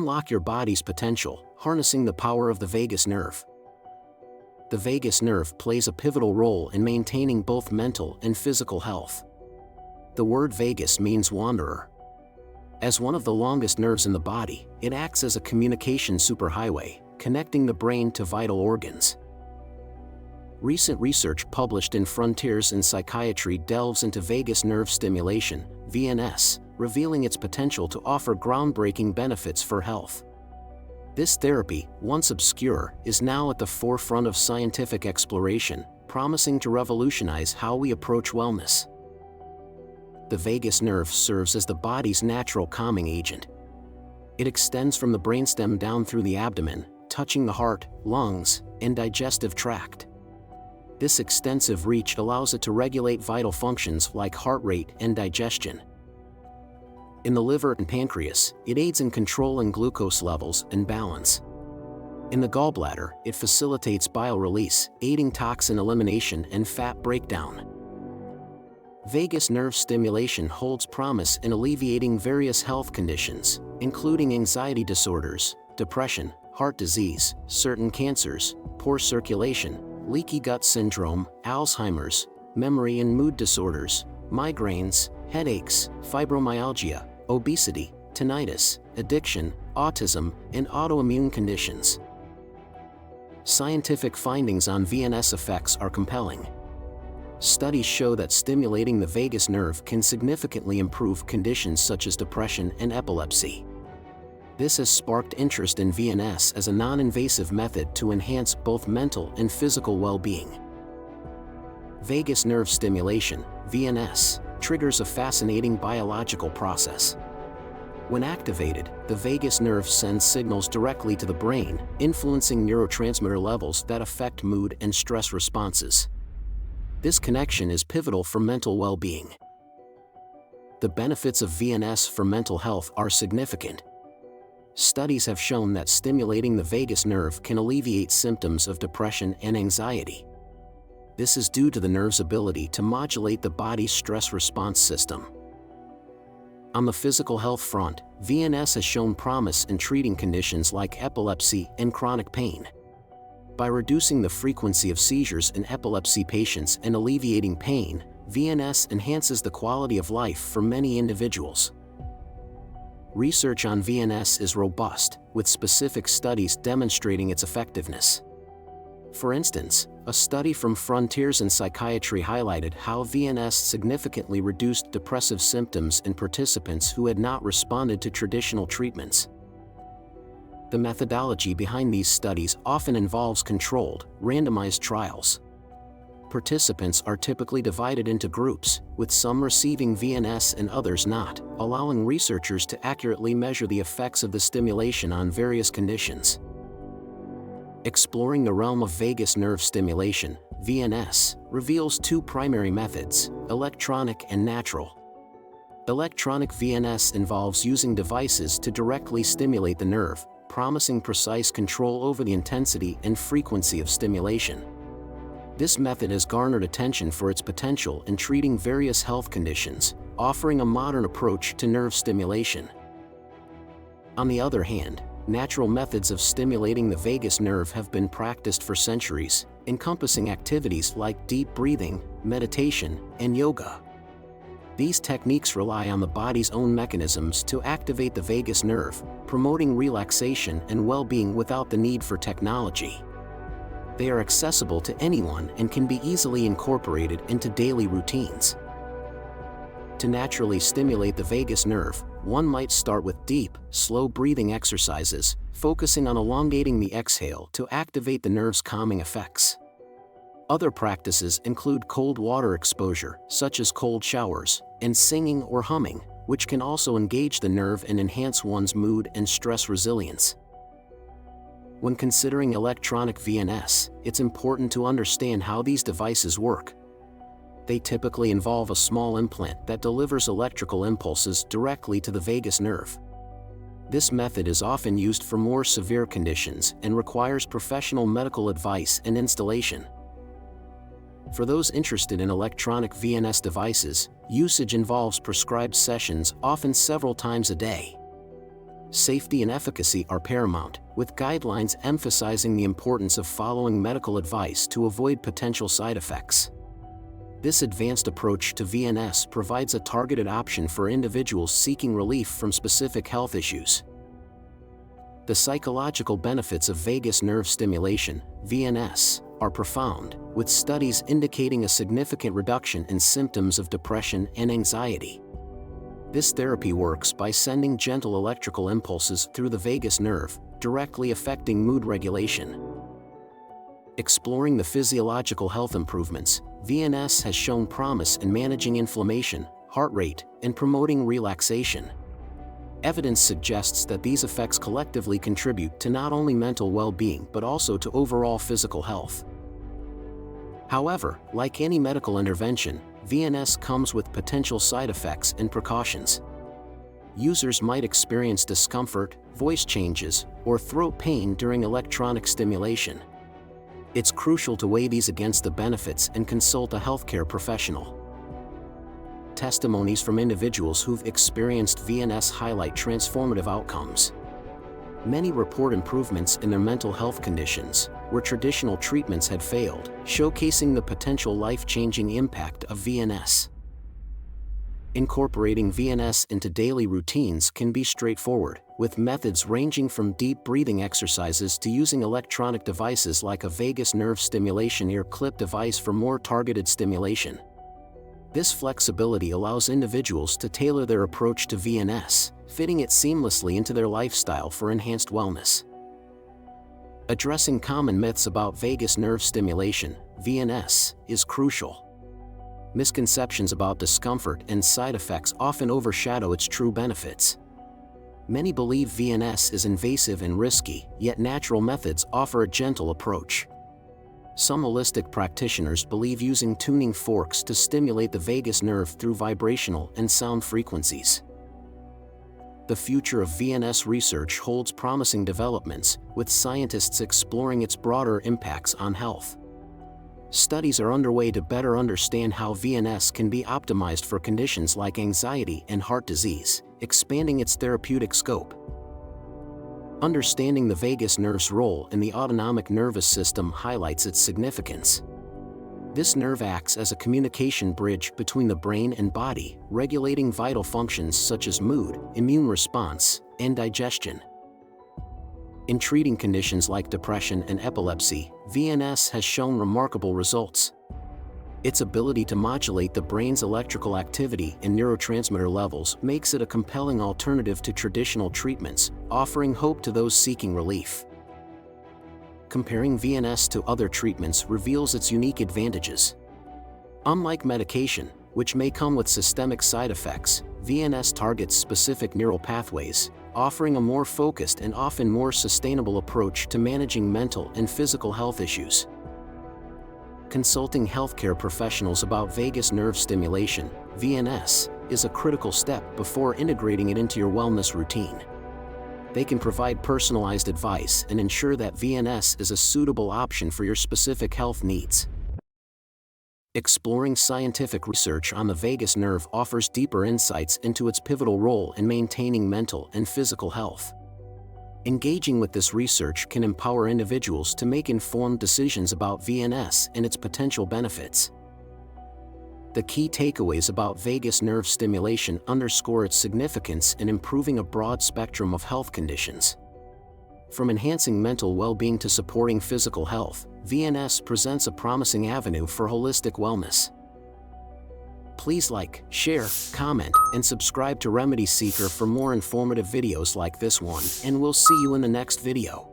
Unlock your body's potential, harnessing the power of the vagus nerve. The vagus nerve plays a pivotal role in maintaining both mental and physical health. The word vagus means wanderer. As one of the longest nerves in the body, it acts as a communication superhighway, connecting the brain to vital organs. Recent research published in Frontiers in Psychiatry delves into vagus nerve stimulation, VNS, revealing its potential to offer groundbreaking benefits for health. This therapy, once obscure, is now at the forefront of scientific exploration, promising to revolutionize how we approach wellness. The vagus nerve serves as the body's natural calming agent. It extends from the brainstem down through the abdomen, touching the heart, lungs, and digestive tract. This extensive reach allows it to regulate vital functions like heart rate and digestion. In the liver and pancreas, it aids in controlling glucose levels and balance. In the gallbladder, it facilitates bile release, aiding toxin elimination and fat breakdown. Vagus nerve stimulation holds promise in alleviating various health conditions, including anxiety disorders, depression, heart disease, certain cancers, poor circulation, leaky gut syndrome, Alzheimer's, memory and mood disorders, migraines, headaches, fibromyalgia, obesity, tinnitus, addiction, autism, and autoimmune conditions. Scientific findings on VNS effects are compelling. Studies show that stimulating the vagus nerve can significantly improve conditions such as depression and epilepsy. This has sparked interest in VNS as a non-invasive method to enhance both mental and physical well-being. Vagus nerve stimulation, VNS, triggers a fascinating biological process. When activated, the vagus nerve sends signals directly to the brain, influencing neurotransmitter levels that affect mood and stress responses. This connection is pivotal for mental well-being. The benefits of VNS for mental health are significant. Studies have shown that stimulating the vagus nerve can alleviate symptoms of depression and anxiety. This is due to the nerve's ability to modulate the body's stress response system. On the physical health front, VNS has shown promise in treating conditions like epilepsy and chronic pain. By reducing the frequency of seizures in epilepsy patients and alleviating pain, VNS enhances the quality of life for many individuals. Research on VNS is robust, with specific studies demonstrating its effectiveness. For instance, a study from Frontiers in Psychiatry highlighted how VNS significantly reduced depressive symptoms in participants who had not responded to traditional treatments. The methodology behind these studies often involves controlled, randomized trials. Participants are typically divided into groups, with some receiving VNS and others not, allowing researchers to accurately measure the effects of the stimulation on various conditions. Exploring the realm of vagus nerve stimulation, VNS, reveals two primary methods, electronic and natural. Electronic VNS involves using devices to directly stimulate the nerve, promising precise control over the intensity and frequency of stimulation. This method has garnered attention for its potential in treating various health conditions, offering a modern approach to nerve stimulation. On the other hand, natural methods of stimulating the vagus nerve have been practiced for centuries, encompassing activities like deep breathing, meditation, and yoga. These techniques rely on the body's own mechanisms to activate the vagus nerve, promoting relaxation and well-being without the need for technology. They are accessible to anyone and can be easily incorporated into daily routines. To naturally stimulate the vagus nerve, one might start with deep, slow breathing exercises, focusing on elongating the exhale to activate the nerve's calming effects. Other practices include cold water exposure, such as cold showers, and singing or humming, which can also engage the nerve and enhance one's mood and stress resilience. When considering electronic VNS, it's important to understand how these devices work. They typically involve a small implant that delivers electrical impulses directly to the vagus nerve. This method is often used for more severe conditions and requires professional medical advice and installation. For those interested in electronic VNS devices, usage involves prescribed sessions, often several times a day. Safety and efficacy are paramount, with guidelines emphasizing the importance of following medical advice to avoid potential side effects. This advanced approach to VNS provides a targeted option for individuals seeking relief from specific health issues. The psychological benefits of vagus nerve stimulation, VNS, are profound, with studies indicating a significant reduction in symptoms of depression and anxiety. This therapy works by sending gentle electrical impulses through the vagus nerve, directly affecting mood regulation. Exploring the physiological health improvements, VNS has shown promise in managing inflammation, heart rate, and promoting relaxation. Evidence suggests that these effects collectively contribute to not only mental well-being but also to overall physical health. However, like any medical intervention, VNS comes with potential side effects and precautions. Users might experience discomfort, voice changes, or throat pain during electronic stimulation. It's crucial to weigh these against the benefits and consult a healthcare professional. Testimonies from individuals who've experienced VNS highlight transformative outcomes. Many report improvements in their mental health conditions, where traditional treatments had failed, showcasing the potential life-changing impact of VNS. Incorporating VNS into daily routines can be straightforward, with methods ranging from deep breathing exercises to using electronic devices like a vagus nerve stimulation ear clip device for more targeted stimulation. This flexibility allows individuals to tailor their approach to VNS, fitting it seamlessly into their lifestyle for enhanced wellness. Addressing common myths about vagus nerve stimulation, VNS, is crucial. Misconceptions about discomfort and side effects often overshadow its true benefits. Many believe VNS is invasive and risky, yet natural methods offer a gentle approach. Some holistic practitioners believe using tuning forks to stimulate the vagus nerve through vibrational and sound frequencies. The future of VNS research holds promising developments, with scientists exploring its broader impacts on health. Studies are underway to better understand how VNS can be optimized for conditions like anxiety and heart disease, expanding its therapeutic scope. Understanding the vagus nerve's role in the autonomic nervous system highlights its significance. This nerve acts as a communication bridge between the brain and body, regulating vital functions such as mood, immune response, and digestion. In treating conditions like depression and epilepsy, VNS has shown remarkable results. Its ability to modulate the brain's electrical activity and neurotransmitter levels makes it a compelling alternative to traditional treatments, offering hope to those seeking relief. Comparing VNS to other treatments reveals its unique advantages. Unlike medication, which may come with systemic side effects, VNS targets specific neural pathways, offering a more focused and often more sustainable approach to managing mental and physical health issues. Consulting healthcare professionals about vagus nerve stimulation, VNS, is a critical step before integrating it into your wellness routine. They can provide personalized advice and ensure that VNS is a suitable option for your specific health needs. Exploring scientific research on the vagus nerve offers deeper insights into its pivotal role in maintaining mental and physical health. Engaging with this research can empower individuals to make informed decisions about VNS and its potential benefits. The key takeaways about vagus nerve stimulation underscore its significance in improving a broad spectrum of health conditions. From enhancing mental well-being to supporting physical health, VNS presents a promising avenue for holistic wellness. Please like, share, comment, and subscribe to Remedy Seeker for more informative videos like this one, and we'll see you in the next video.